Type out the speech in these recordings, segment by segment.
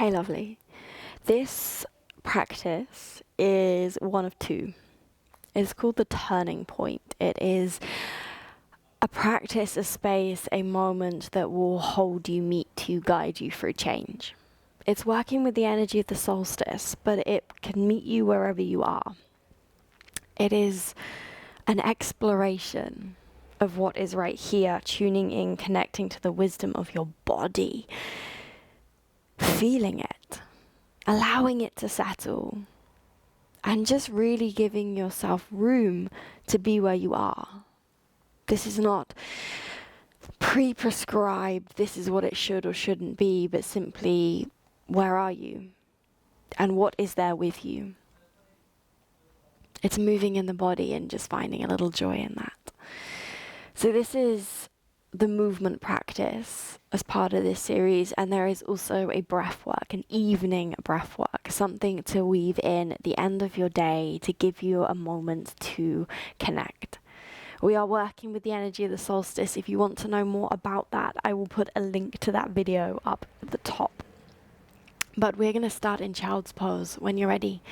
Hey, lovely. This practice is one of two. It's called the turning point. It is a practice, a space, a moment that will hold you, meet you, guide you through change. It's working with the energy of the solstice, but it can meet you wherever you are. It is an exploration of what is right here, tuning in, connecting to the wisdom of your body, feeling it, allowing it to settle, and just really giving yourself room to be where you are. This is not pre-prescribed, this is what it should or shouldn't be, but simply, where are you? And what is there with you? It's moving in the body and just finding a little joy in that. So this is the movement practice as part of this series, and there is also a breath work, an evening breath work, something to weave in at the end of your day to give you a moment to connect. We are working with the energy of the solstice. If you want to know more about that, I will put a link to that video up at the top. But we're going to start in child's pose when you're ready.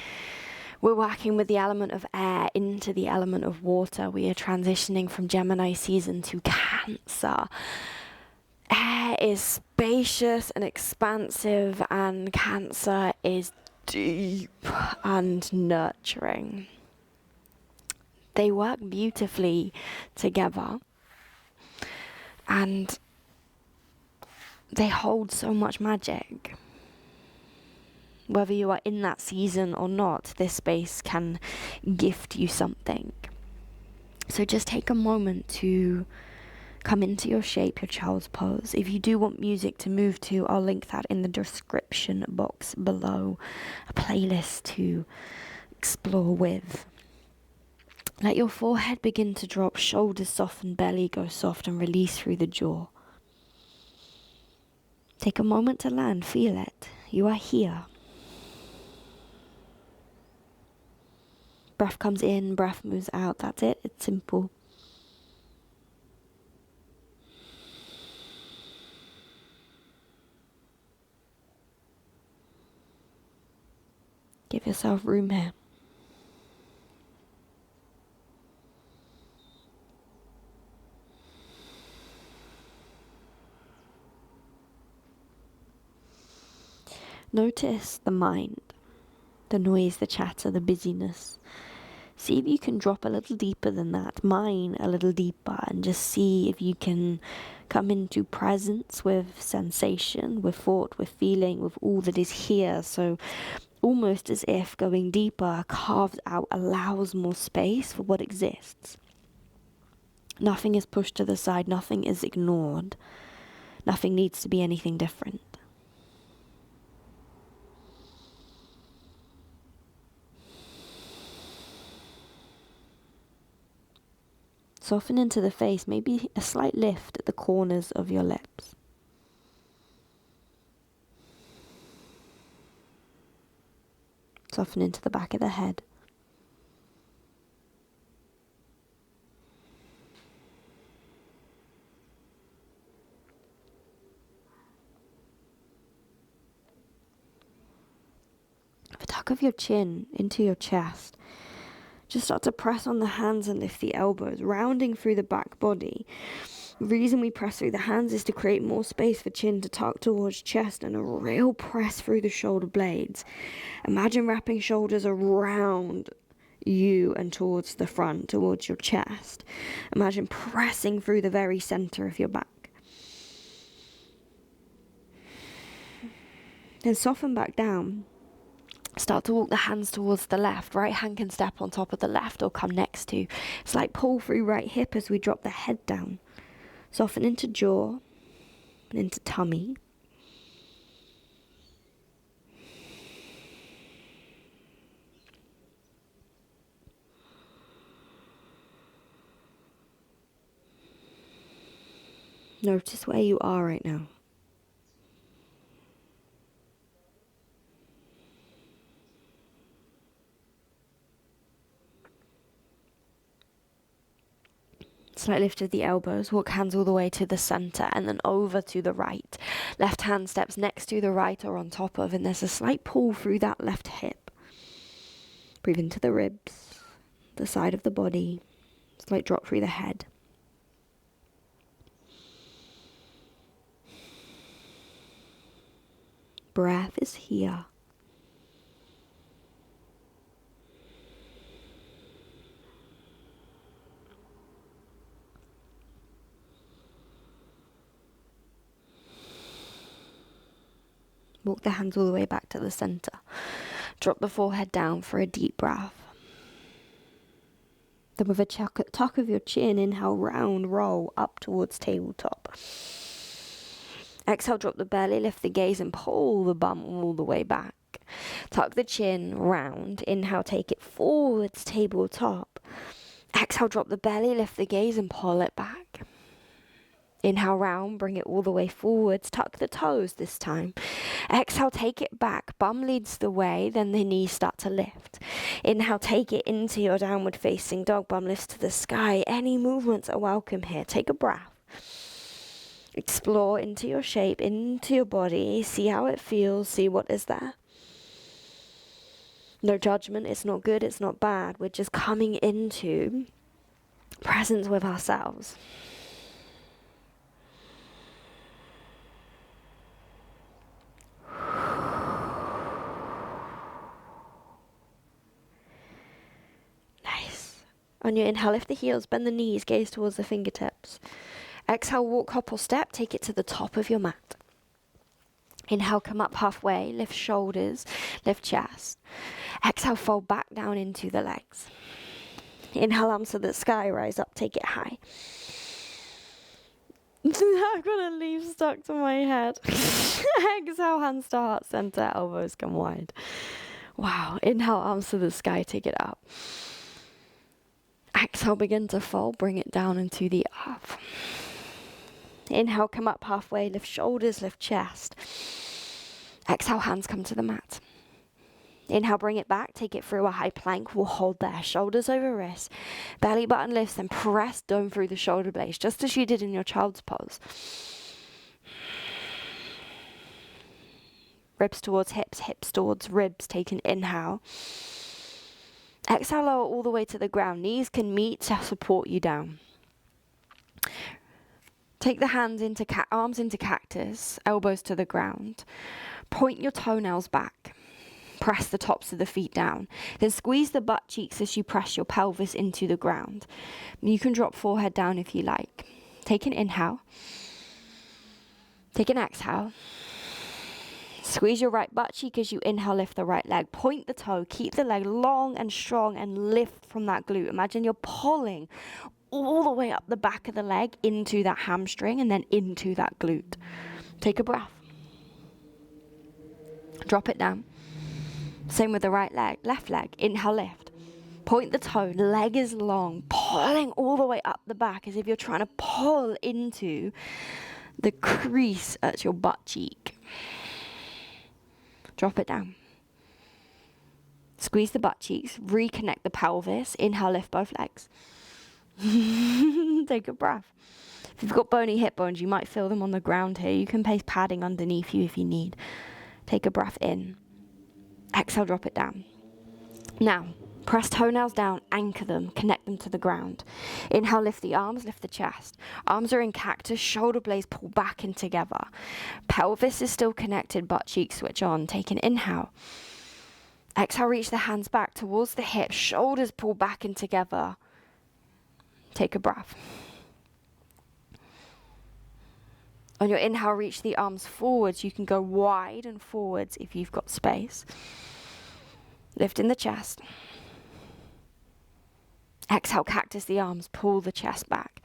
We're working with the element of air into the element of water. We are transitioning from Gemini season to Cancer. Air is spacious and expansive, and Cancer is deep and nurturing. They work beautifully together, and they hold so much magic. Whether you are in that season or not, this space can gift you something. So just take a moment to come into your shape, your child's pose. If you do want music to move to, I'll link that in the description box below. A playlist to explore with. Let your forehead begin to drop, shoulders soften, belly go soft and release through the jaw. Take a moment to land, feel it. You are here. Breath comes in, breath moves out. That's it. It's simple. Give yourself room here. Notice the mind, the noise, the chatter, the busyness. See if you can drop a little deeper than that, mine a little deeper, and just see if you can come into presence with sensation, with thought, with feeling, with all that is here. So almost as if going deeper carves out, allows more space for what exists. Nothing is pushed to the side, nothing is ignored. Nothing needs to be anything different. Soften into the face, maybe a slight lift at the corners of your lips. Soften into the back of the head. The tuck of your chin into your chest. Just start to press on the hands and lift the elbows, rounding through the back body. The reason we press through the hands is to create more space for chin to tuck towards chest and a real press through the shoulder blades. Imagine wrapping shoulders around you and towards the front, towards your chest. Imagine pressing through the very center of your back. Then soften back down. Start to walk the hands towards the left. Right hand can step on top of the left or come next to. It's like pull through right hip as we drop the head down. Soften into jaw and into tummy. Notice where you are right now. Slight lift of the elbows, walk hands all the way to the center and then over to the right. Left hand steps next to the right or on top of, and there's a slight pull through that left hip. Breathe into the ribs, the side of the body, slight drop through the head. Breath is here. Walk the hands all the way back to the center. Drop the forehead down for a deep breath. Then with a tuck of your chin, inhale, round, roll up towards tabletop. Exhale, drop the belly, lift the gaze and pull the bum all the way back. Tuck the chin, round. Inhale, take it forwards, tabletop. Exhale, drop the belly, lift the gaze and pull it back. Inhale, round, bring it all the way forwards. Tuck the toes this time. Exhale, take it back. Bum leads the way, then the knees start to lift. Inhale, take it into your downward facing dog. Bum lifts to the sky. Any movements are welcome here. Take a breath. Explore into your shape, into your body. See how it feels. See what is there. No judgment. It's not good. It's not bad. We're just coming into presence with ourselves. Nice. On your inhale, lift the heels, bend the knees, gaze towards the fingertips. Exhale, walk, hop or step, take it to the top of your mat. Inhale, come up halfway, lift shoulders, lift chest. Exhale, fold back down into the legs. Inhale, arms to the sky, rise up, take it high. I've got a leaf stuck to my head. Exhale, hands to heart center, elbows come wide. Wow. Inhale, arms to the sky, take it up. Exhale, begin to fold, bring it down into the earth. Inhale, come up halfway, lift shoulders, lift chest. Exhale, hands come to the mat. Inhale, bring it back, take it through a high plank. We'll hold there, shoulders over wrists. Belly button lifts, then press down through the shoulder blades, just as you did in your child's pose. Ribs towards hips, hips towards ribs. Take an inhale. Exhale, lower all the way to the ground. Knees can meet to support you down. Take the hands into arms into cactus, elbows to the ground. Point your toenails back. Press the tops of the feet down. Then squeeze the butt cheeks as you press your pelvis into the ground. You can drop forehead down if you like. Take an inhale. Take an exhale. Squeeze your right butt cheek as you inhale, lift the right leg. Point the toe, keep the leg long and strong and lift from that glute. Imagine you're pulling all the way up the back of the leg into that hamstring and then into that glute. Take a breath. Drop it down. Same with the right leg, left leg. Inhale, lift. Point the toe, leg is long, pulling all the way up the back as if you're trying to pull into the crease at your butt cheek. Drop it down. Squeeze the butt cheeks, reconnect the pelvis. Inhale, lift both legs. Take a breath. If you've got bony hip bones, you might feel them on the ground here. You can place padding underneath you if you need. Take a breath in. Exhale, drop it down. Now, press toenails down, anchor them, connect them to the ground. Inhale, lift the arms, lift the chest. Arms are in cactus, shoulder blades pull back in together. Pelvis is still connected, butt cheeks switch on. Take an inhale. Exhale, reach the hands back towards the hips, shoulders pull back in together. Take a breath. On your inhale, reach the arms forwards. You can go wide and forwards if you've got space. Lift in the chest. Exhale, cactus the arms, pull the chest back.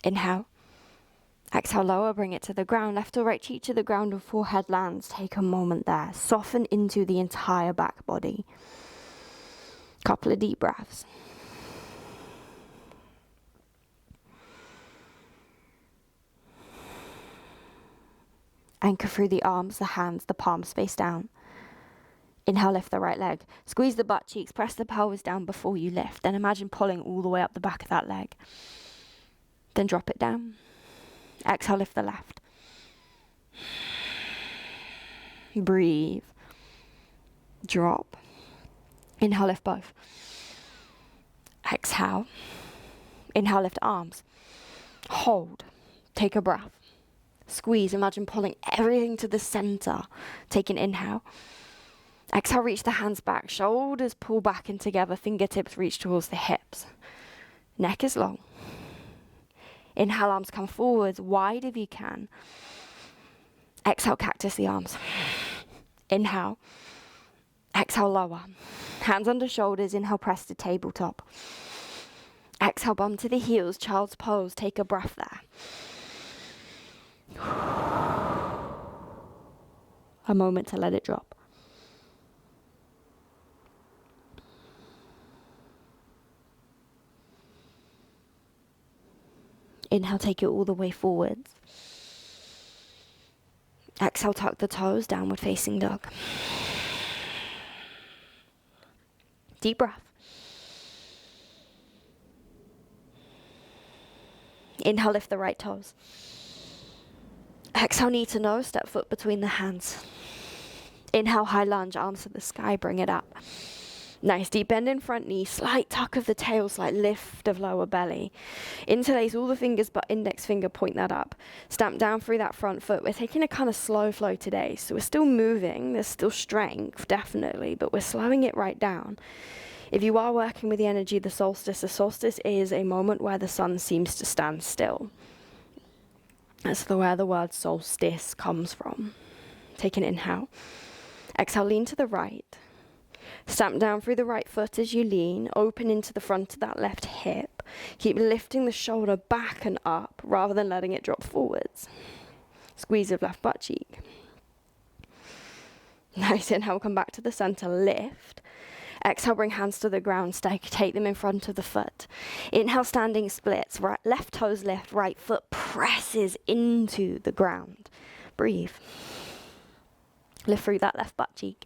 Inhale. Exhale, lower, bring it to the ground. Left or right cheek to the ground and forehead lands. Take a moment there. Soften into the entire back body. Couple of deep breaths. Anchor through the arms, the hands, the palms face down. Inhale, lift the right leg. Squeeze the butt cheeks, press the pelvis down before you lift. Then imagine pulling all the way up the back of that leg. Then drop it down. Exhale, lift the left. Breathe. Drop. Inhale, lift both. Exhale. Inhale, lift arms. Hold. Take a breath. Squeeze. Imagine pulling everything to the center. Take an inhale. Exhale, reach the hands back. Shoulders pull back and together. Fingertips reach towards the hips. Neck is long. Inhale, arms come forwards, wide if you can. Exhale, cactus the arms. Inhale. Exhale, lower. Hands under shoulders. Inhale, press to tabletop. Exhale, bum to the heels, child's pose. Take a breath there. A moment to let it drop. Inhale, take it all the way forwards. Exhale, tuck the toes, downward facing dog. Deep breath. Inhale, lift the right toes. Exhale, knee to nose, step foot between the hands. Inhale, high lunge, arms to the sky, bring it up. Nice, deep bend in front knee, slight tuck of the tail, slight lift of lower belly. Interlace all the fingers, but index finger, point that up. Stamp down through that front foot. We're taking a kind of slow flow today, so we're still moving. There's still strength, definitely, but we're slowing it right down. If you are working with the energy of the solstice is a moment where the sun seems to stand still. That's where the word solstice comes from. Take an inhale. Exhale, lean to the right. Stamp down through the right foot as you lean, open into the front of that left hip. Keep lifting the shoulder back and up rather than letting it drop forwards. Squeeze of left butt cheek. Nice, inhale, come back to the center, lift. Exhale, bring hands to the ground, take them in front of the foot. Inhale, standing splits, right, left toes lift, right foot presses into the ground. Breathe. Lift through that left butt cheek.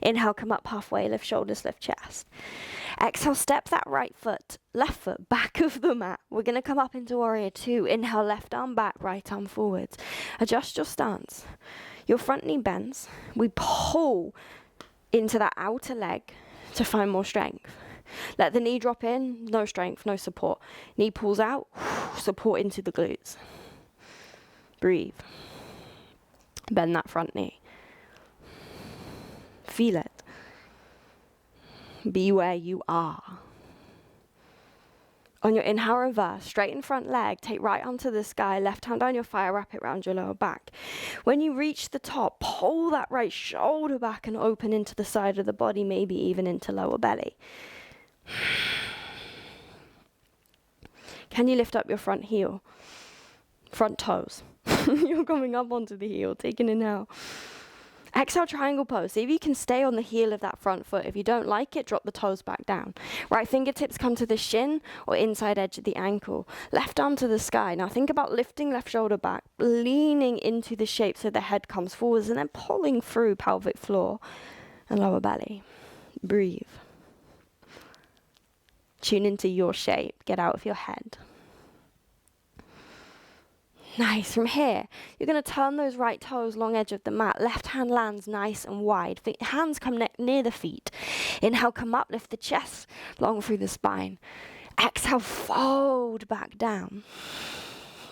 Inhale, come up halfway, lift shoulders, lift chest. Exhale, step that right foot, left foot, back of the mat. We're going to come up into warrior two. Inhale, left arm back, right arm forwards. Adjust your stance. Your front knee bends. We pull into that outer leg to find more strength. Let the knee drop in, no strength, no support. Knee pulls out, support into the glutes. Breathe. Bend that front knee. Feel it. Be where you are. On your inhale, reverse, straighten front leg, take right arm to the sky, left hand down your thigh, wrap it around your lower back. When you reach the top, pull that right shoulder back and open into the side of the body, maybe even into lower belly. Can you lift up your front heel? Front toes. You're coming up onto the heel. Take an inhale. Exhale, triangle pose. See if you can stay on the heel of that front foot. If you don't like it, drop the toes back down. Right fingertips come to the shin or inside edge of the ankle. Left arm to the sky. Now think about lifting left shoulder back, leaning into the shape so the head comes forwards, and then pulling through pelvic floor and lower belly. Breathe. Tune into your shape. Get out of your head. Nice. From here, you're going to turn those right toes long edge of the mat. Left hand lands nice and wide. Hands come near the feet. Inhale, come up, lift the chest long through the spine. Exhale, fold back down.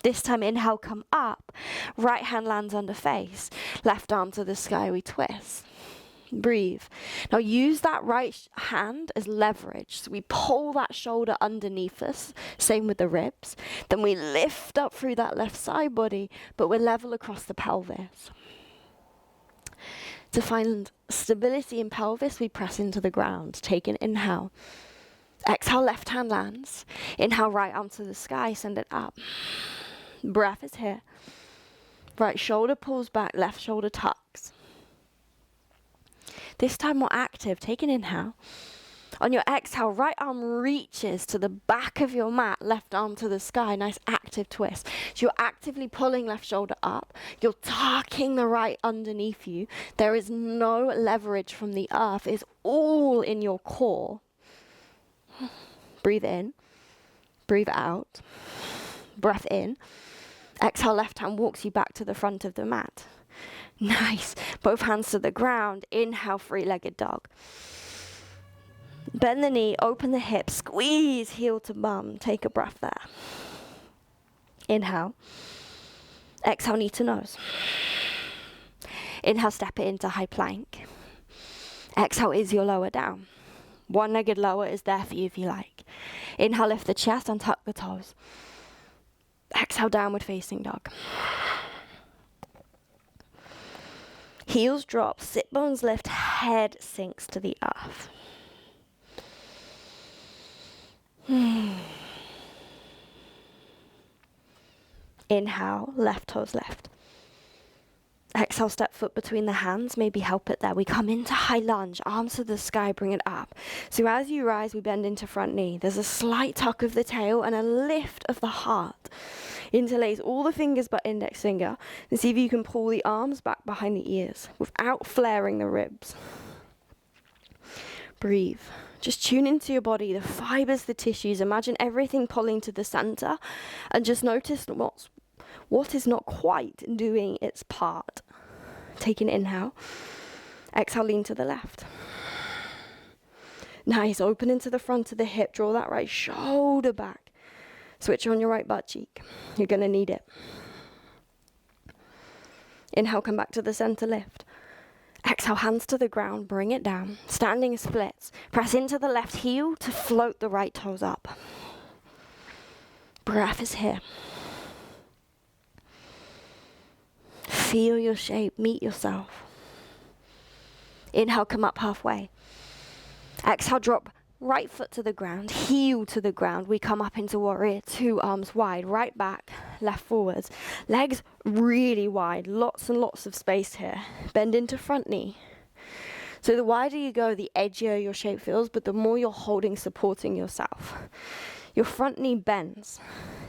This time, inhale, come up. Right hand lands under face. Left arm to the sky, we twist. Breathe. Now use that right hand as leverage. So we pull that shoulder underneath us. Same with the ribs. Then we lift up through that left side body, but we're level across the pelvis. To find stability in pelvis, we press into the ground. Take an inhale. Exhale, left hand lands. Inhale, right arm to the sky, send it up. Breath is here. Right shoulder pulls back, left shoulder tucks. This time more active. Take an inhale. On your exhale, right arm reaches to the back of your mat, left arm to the sky, nice active twist. So you're actively pulling left shoulder up, you're tucking the right underneath you. There is no leverage from the earth, it's all in your core. Breathe in, breathe out, breath in. Exhale, left hand walks you back to the front of the mat. Nice, both hands to the ground. Inhale, three-legged dog. Bend the knee, open the hips, squeeze heel to bum. Take a breath there. Inhale. Exhale, knee to nose. Inhale, step it into high plank. Exhale, is your lower down. One-legged lower is there for you if you like. Inhale, lift the chest and tuck the toes. Exhale, downward facing dog. Heels drop, sit bones lift, head sinks to the earth. Inhale, left toes left. Exhale, step foot between the hands, maybe help it there. We come into high lunge, arms to the sky, bring it up. So as you rise, we bend into front knee. There's a slight tuck of the tail and a lift of the heart. Interlace all the fingers but index finger. And see if you can pull the arms back behind the ears without flaring the ribs. Breathe. Just tune into your body, the fibers, the tissues. Imagine everything pulling to the center and just notice what is not quite doing its part. Take an inhale. Exhale, lean to the left. Nice, open into the front of the hip. Draw that right shoulder back. Switch on your right butt cheek. You're going to need it. Inhale, come back to the center, lift. Exhale, hands to the ground, bring it down. Standing splits. Press into the left heel to float the right toes up. Breath is here. Feel your shape, meet yourself. Inhale, come up halfway. Exhale, drop right foot to the ground, heel to the ground. We come up into warrior two, arms wide, right back, left forwards. Legs really wide, lots and lots of space here. Bend into front knee. So the wider you go, the edgier your shape feels, but the more you're holding, supporting yourself. Your front knee bends.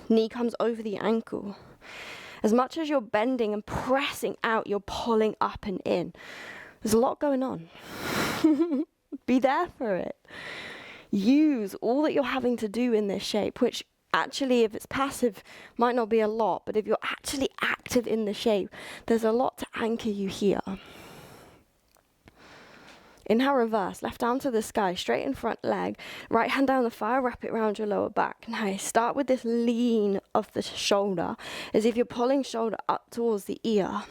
Knee comes over the ankle. As much as you're bending and pressing out, you're pulling up and in. There's a lot going on. Be there for it. Use all that you're having to do in this shape, which actually, if it's passive, might not be a lot, but if you're actually active in the shape, there's a lot to anchor you here. Inhale, reverse, left arm to the sky, straighten front leg, right hand down the thigh, wrap it around your lower back. Nice. Start with this lean of the shoulder, as if you're pulling shoulder up towards the ear.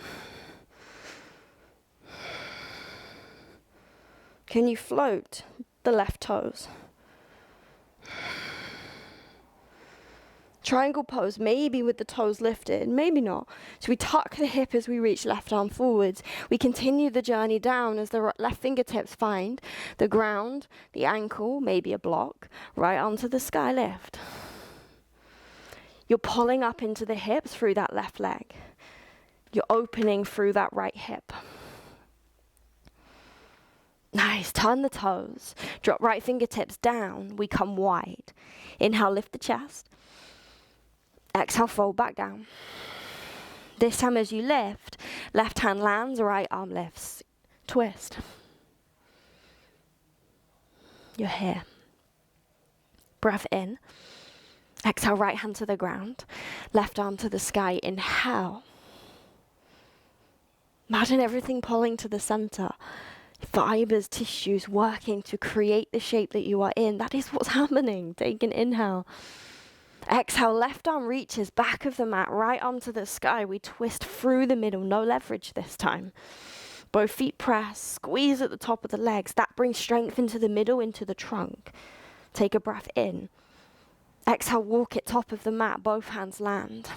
Can you float the left toes? Triangle pose, maybe with the toes lifted, maybe not. So we tuck the hip as we reach left arm forwards. We continue the journey down as the left fingertips find the ground, the ankle, maybe a block, right arm to the sky, lift. You're pulling up into the hips through that left leg. You're opening through that right hip. Nice, turn the toes. Drop right fingertips down, we come wide. Inhale, lift the chest. Exhale, fold back down. This time as you lift, left hand lands, right arm lifts. Twist. You're here. Breath in. Exhale, right hand to the ground. Left arm to the sky. Inhale. Imagine everything pulling to the center. Fibers, tissues working to create the shape that you are in. That is what's happening. Take an inhale. Exhale, left arm reaches back of the mat, right arm to the sky. We twist through the middle, no leverage this time. Both feet press, squeeze at the top of the legs. That brings strength into the middle, into the trunk. Take a breath in. Exhale, walk it top of the mat, both hands land.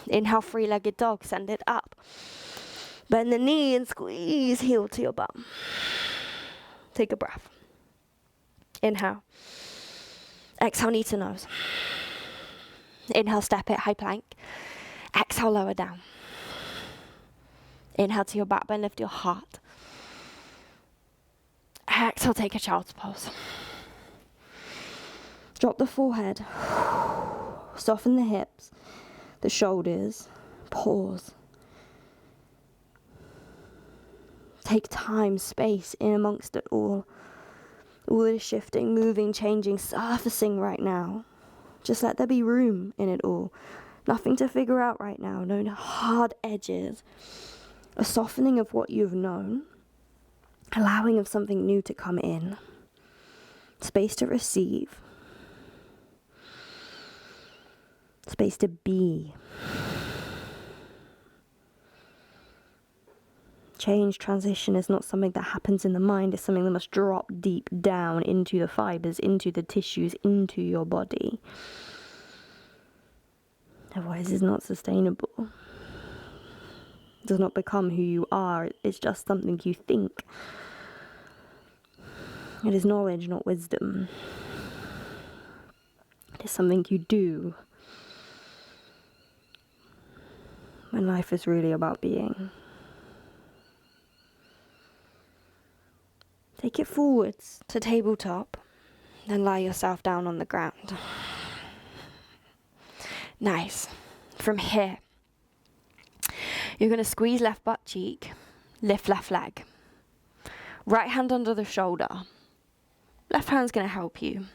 Inhale, three-legged dog, send it up. Bend the knee and squeeze heel to your bum. Take a breath. Inhale. Exhale, knee to nose. Inhale, step it, high plank. Exhale, lower down. Inhale to your back bend, lift your heart. Exhale, take a child's pose. Drop the forehead. Soften the hips, the shoulders. Pause. Take time, space in amongst it all. All is shifting, moving, changing, surfacing right now. Just let there be room in it all. Nothing to figure out right now. No hard edges. A softening of what you've known. Allowing of something new to come in. Space to receive. Space to be. Change, transition is not something that happens in the mind. It's something that must drop deep down into the fibers, into the tissues, into your body. Otherwise, it's not sustainable. It does not become who you are. It's just something you think. It is knowledge, not wisdom. It is something you do. When life is really about being. Take it forwards to tabletop, then lie yourself down on the ground. Nice. From here, you're going to squeeze left butt cheek, lift left leg. Right hand under the shoulder. Left hand's going to help you.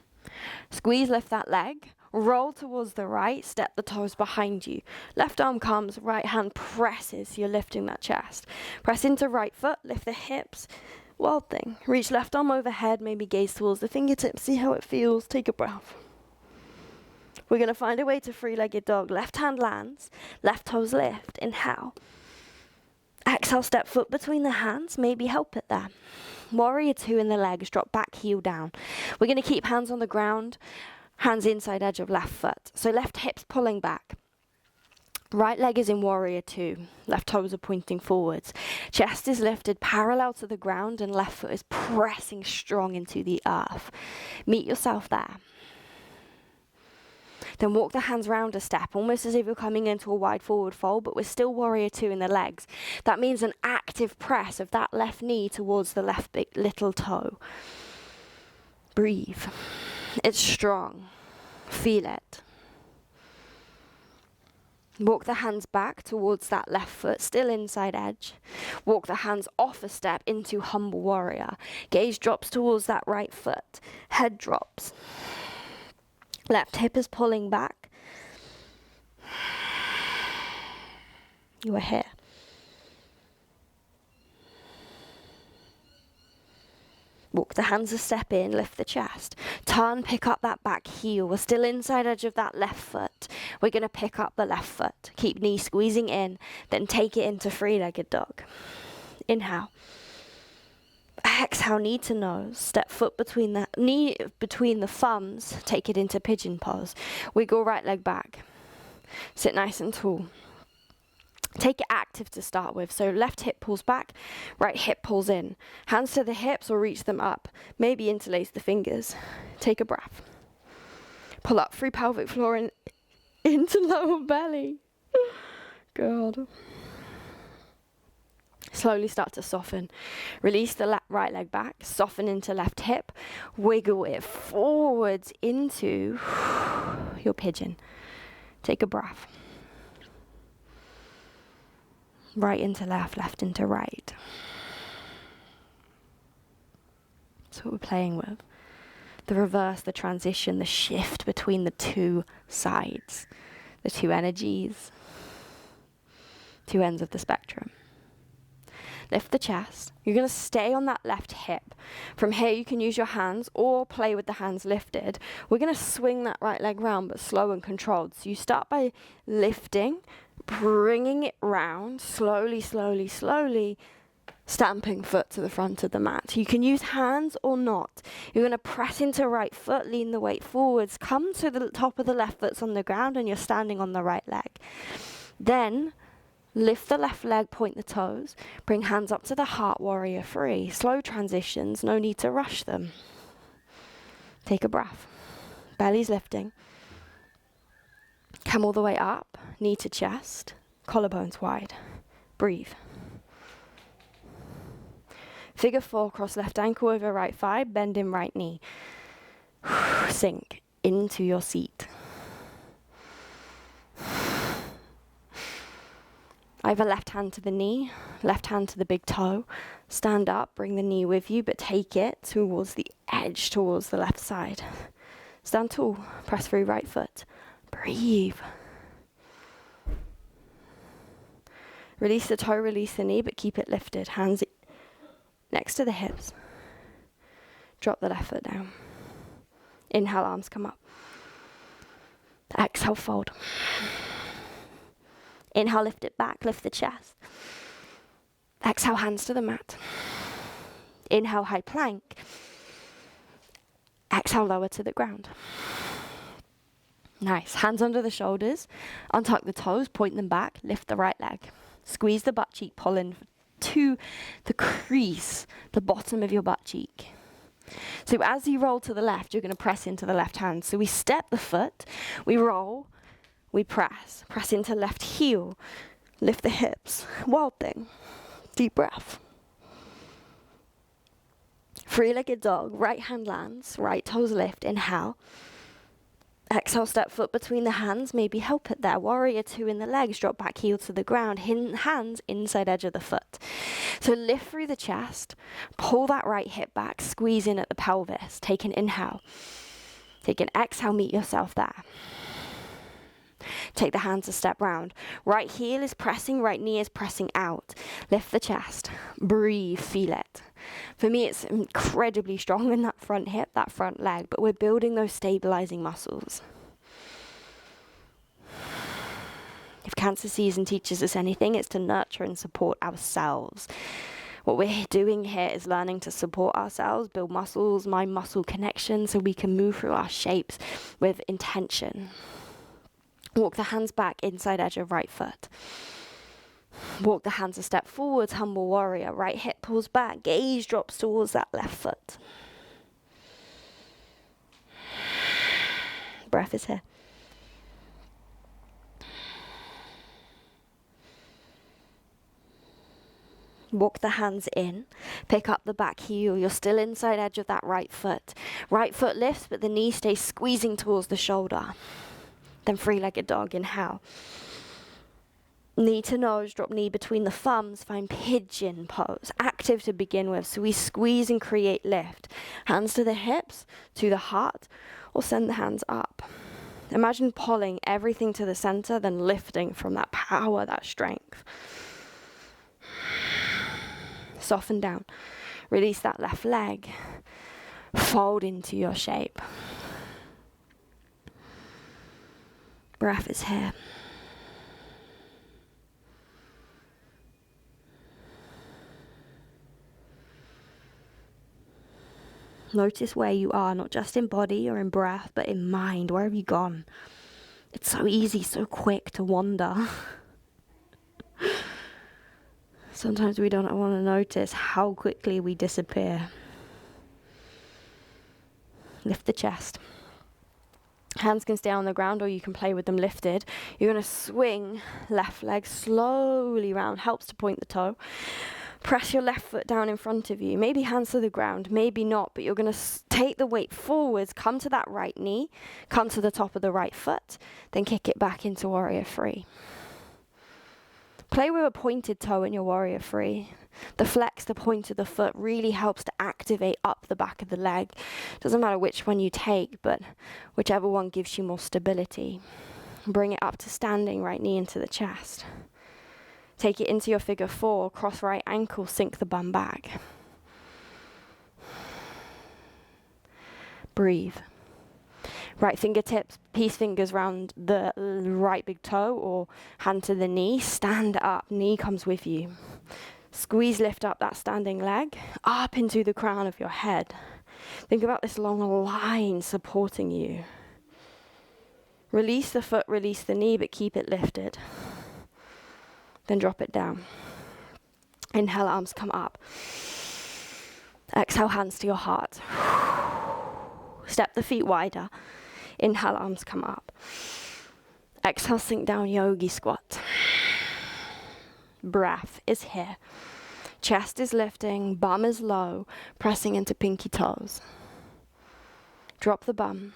Squeeze, lift that leg. Roll towards the right, step the toes behind you. Left arm comes, right hand presses, you're lifting that chest. Press into right foot, lift the hips. Wild thing. Reach left arm overhead, maybe gaze towards the fingertips, see how it feels, take a breath. We're going to find a way to three-legged dog. Left hand lands, left toes lift, inhale. Exhale, step foot between the hands, maybe help it there. Warrior two in the legs, drop back, heel down. We're going to keep hands on the ground, hands inside edge of left foot. So left hip's pulling back. Right leg is in warrior two, left toes are pointing forwards. Chest is lifted parallel to the ground and left foot is pressing strong into the earth. Meet yourself there. Then walk the hands round a step, almost as if you're coming into a wide forward fold, but we're still warrior two in the legs. That means an active press of that left knee towards the left big little toe. Breathe. It's strong. Feel it. Walk the hands back towards that left foot, still inside edge. Walk the hands off a step into humble warrior. Gaze drops towards that right foot. Head drops. Left hip is pulling back. You are here. Walk the hands a step in, lift the chest. Turn, pick up that back heel. We're still inside edge of that left foot. We're going to pick up the left foot. Keep knee squeezing in, then take it into three-legged dog. Inhale. Exhale, knee to nose. Step foot between the knee between the thumbs. Take it into pigeon pose. Wiggle right leg back. Sit nice and tall. Take it active to start with. So left hip pulls back, right hip pulls in. Hands to the hips or reach them up. Maybe interlace the fingers. Take a breath. Pull up through pelvic floor and into lower belly. God. Slowly start to soften. Release the right leg back. Soften into left hip. Wiggle it forwards into your pigeon. Take a breath. Right into left, left into right. That's what we're playing with. The reverse, the transition, the shift between the two sides, the two energies, two ends of the spectrum. Lift the chest. You're going to stay on that left hip. From here, you can use your hands or play with the hands lifted. We're going to swing that right leg round, but slow and controlled. So you start by lifting, bringing it round, slowly, slowly, slowly, stamping foot to the front of the mat. You can use hands or not. You're going to press into right foot, lean the weight forwards, come to the top of the left foot's on the ground, and you're standing on the right leg. Then lift the left leg, point the toes, bring hands up to the heart, warrior three. Slow transitions, no need to rush them. Take a breath. Belly's lifting. Come all the way up, knee to chest, collarbones wide. Breathe. Figure four, cross left ankle over right thigh, bend in right knee. Sink. into your seat. Either left hand to the knee, left hand to the big toe. Stand up, bring the knee with you, but take it towards the edge, towards the left side. Stand tall, press through right foot. Breathe. Release the toe, release the knee, but keep it lifted. Hands next to the hips. Drop the left foot down. Inhale, arms come up. Exhale, fold. Inhale, lift it back, lift the chest. Exhale, hands to the mat. Inhale, high plank. Exhale, lower to the ground. Nice. Hands under the shoulders. Untuck the toes, point them back, lift the right leg. Squeeze the butt cheek, pull in to the crease, the bottom of your butt cheek. So as you roll to the left, you're going to press into the left hand. So we step the foot, we roll, we press into left heel, lift the hips, wild thing, deep breath. Three-legged dog, right hand lands, right toes lift, inhale. Exhale, step foot between the hands, maybe help it there. Warrior two in the legs, drop back heel to the ground, hands inside edge of the foot. So lift through the chest, pull that right hip back, squeeze in at the pelvis. Take an inhale. Take an exhale, meet yourself there. Take the hands a step round. Right heel is pressing, right knee is pressing out. Lift the chest. Breathe, feel it. For me, it's incredibly strong in that front hip, that front leg, but we're building those stabilizing muscles. If cancer season teaches us anything, it's to nurture and support ourselves. What we're doing here is learning to support ourselves, build muscles, mind-muscle connection, so we can move through our shapes with intention. Walk the hands back, inside edge of right foot. Walk the hands a step forwards, humble warrior. Right hip pulls back, gaze drops towards that left foot. Breath is here. Walk the hands in, pick up the back heel. You're still inside edge of that right foot. Right foot lifts, but the knee stays squeezing towards the shoulder. Then three-legged dog, inhale. Knee to nose, drop knee between the thumbs, find pigeon pose. Active to begin with, so we squeeze and create lift. Hands to the hips, to the heart, or send the hands up. Imagine pulling everything to the center, then lifting from that power, that strength. Soften down. Release that left leg. Fold into your shape. Breath is here. Notice where you are, not just in body or in breath, but in mind. Where have you gone? It's so easy, so quick to wander. Sometimes we don't want to notice how quickly we disappear. Lift the chest. Hands can stay on the ground or you can play with them lifted. You're going to swing left leg slowly round. Helps to point the toe. Press your left foot down in front of you. Maybe hands to the ground, maybe not, but you're going to take the weight forwards, come to that right knee, come to the top of the right foot, then kick it back into warrior three. Play with a pointed toe in your warrior three. The flex, the point of the foot really helps to activate up the back of the leg. Doesn't matter which one you take, but whichever one gives you more stability. Bring it up to standing, right knee into the chest. Take it into your figure four, cross right ankle, sink the bum back. Breathe. Right fingertips, peace fingers round the right big toe or hand to the knee. Stand up, knee comes with you. Squeeze, lift up that standing leg, up into the crown of your head. Think about this long line supporting you. Release the foot, release the knee, but keep it lifted. Then drop it down. Inhale, arms come up. Exhale, hands to your heart. Step the feet wider. Inhale, arms come up. Exhale, sink down, yogi squat. Breath is here. Chest is lifting, bum is low, pressing into pinky toes. Drop the bum.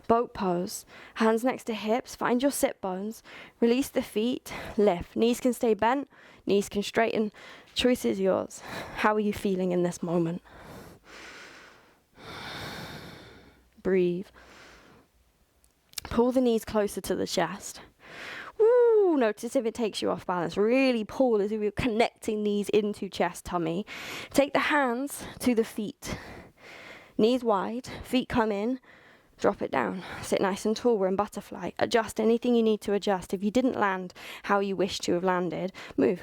Boat pose. Hands next to hips. Find your sit bones. Release the feet. Lift. Knees can stay bent. Knees can straighten. Choice is yours. How are you feeling in this moment? Breathe. Pull the knees closer to the chest. Woo! Notice if it takes you off balance. Really pull as if you're connecting knees into chest, tummy. Take the hands to the feet. Knees wide. Feet come in. Drop it down. Sit nice and tall. We're in butterfly. Adjust anything you need to adjust. If you didn't land how you wish to have landed, move.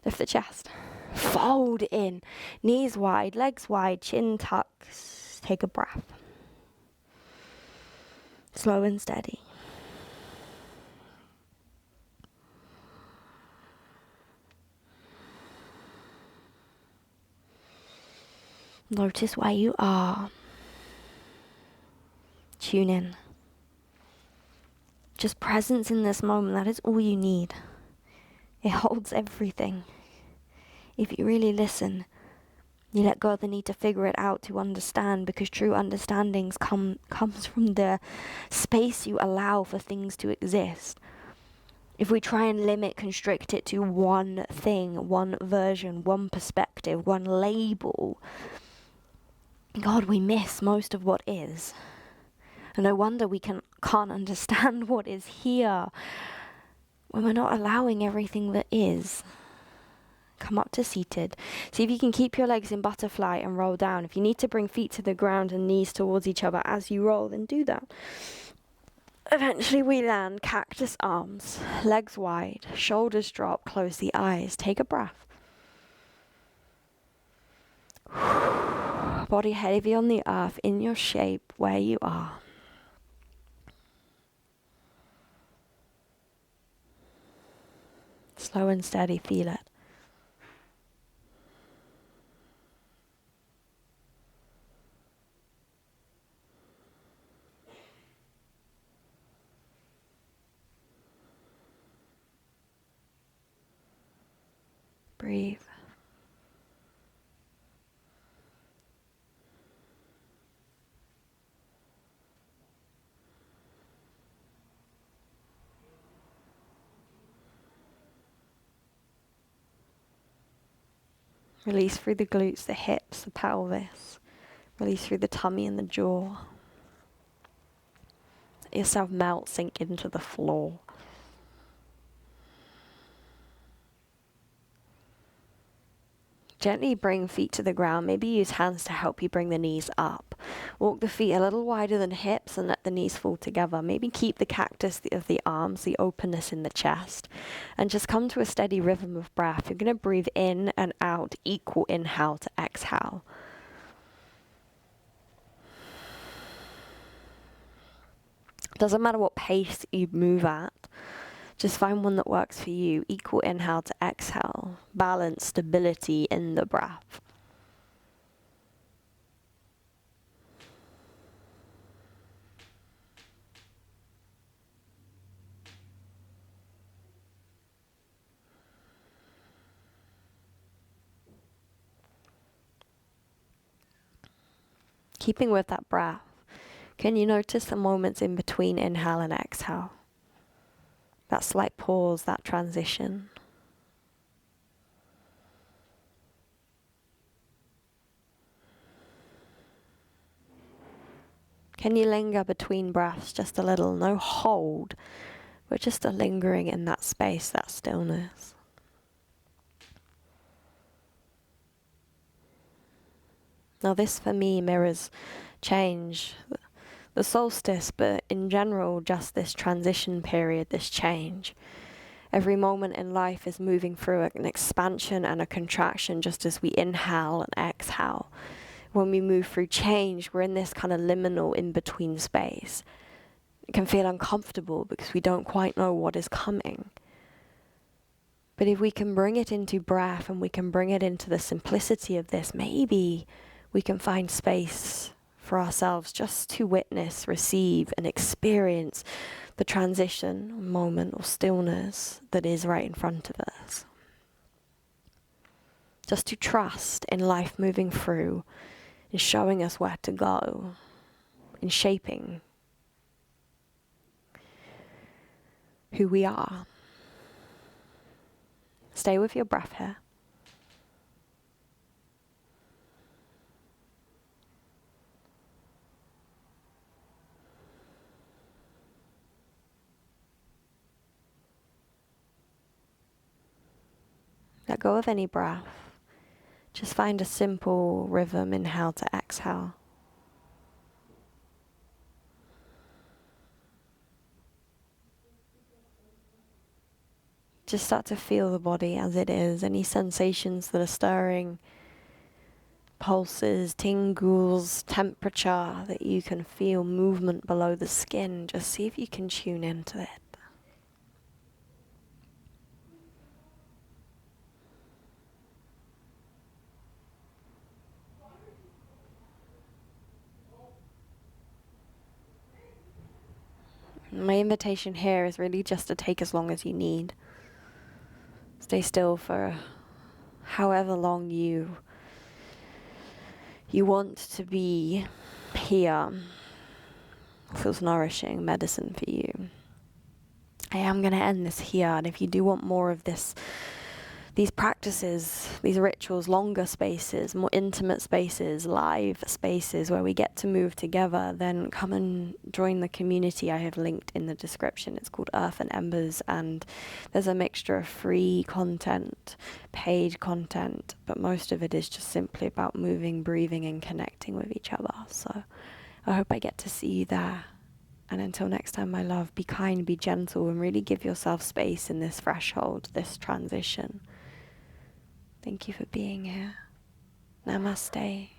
Lift the chest. Fold in. Knees wide, legs wide, chin tucks. Take a breath. Slow and steady. Notice where you are. Tune in. Just presence in this moment, that is all you need. It holds everything. If you really listen, you let go of the need to figure it out to understand, because true understandings comes from the space you allow for things to exist. If we try and limit, constrict it to one thing, one version, one perspective, one label, God, we miss most of what is. And no wonder we can't understand what is here when we're not allowing everything that is. Come up to seated. See if you can keep your legs in butterfly and roll down. If you need to bring feet to the ground and knees towards each other as you roll, then do that. Eventually we land cactus arms, legs wide, shoulders drop, close the eyes. Take a breath. Body heavy on the earth, in your shape, where you are. Slow and steady, feel it. Breathe. Release through the glutes, the hips, the pelvis. Release through the tummy and the jaw. Let yourself melt, sink into the floor. Gently bring feet to the ground. Maybe use hands to help you bring the knees up. Walk the feet a little wider than hips and let the knees fall together. Maybe keep the cactus of the arms, the openness in the chest. And just come to a steady rhythm of breath. You're going to breathe in and out, equal inhale to exhale. Doesn't matter what pace you move at. Just find one that works for you. Equal inhale to exhale. Balance, stability in the breath. Keeping with that breath, can you notice the moments in between inhale and exhale? That slight pause, that transition. Can you linger between breaths just a little? No hold, but just a lingering in that space, that stillness. Now this for me mirrors change, the solstice, but in general just this transition period, this change. Every moment in life is moving through an expansion and a contraction just as we inhale and exhale. When we move through change, we're in this kind of liminal in-between space. It can feel uncomfortable because we don't quite know what is coming. But if we can bring it into breath and we can bring it into the simplicity of this, maybe we can find space for ourselves just to witness, receive, and experience the transition, moment, or stillness that is right in front of us. Just to trust in life moving through, in showing us where to go, in shaping who we are. Stay with your breath here. Let go of any breath. Just find a simple rhythm, inhale to exhale. Just start to feel the body as it is. Any sensations that are stirring, pulses, tingles, temperature that you can feel, movement below the skin. Just see if you can tune into it. My invitation here is really just to take as long as you need. Stay still for however long you want to be here. Feels nourishing medicine for you. I am going to end this here, and if you do want more of these practices, these rituals, longer spaces, more intimate spaces, live spaces where we get to move together, then come and join the community I have linked in the description. It's called Earth and Embers, and there's a mixture of free content, paid content, but most of it is just simply about moving, breathing, and connecting with each other. So I hope I get to see you there. And until next time, my love, be kind, be gentle, and really give yourself space in this threshold, this transition. Thank you for being here. Namaste.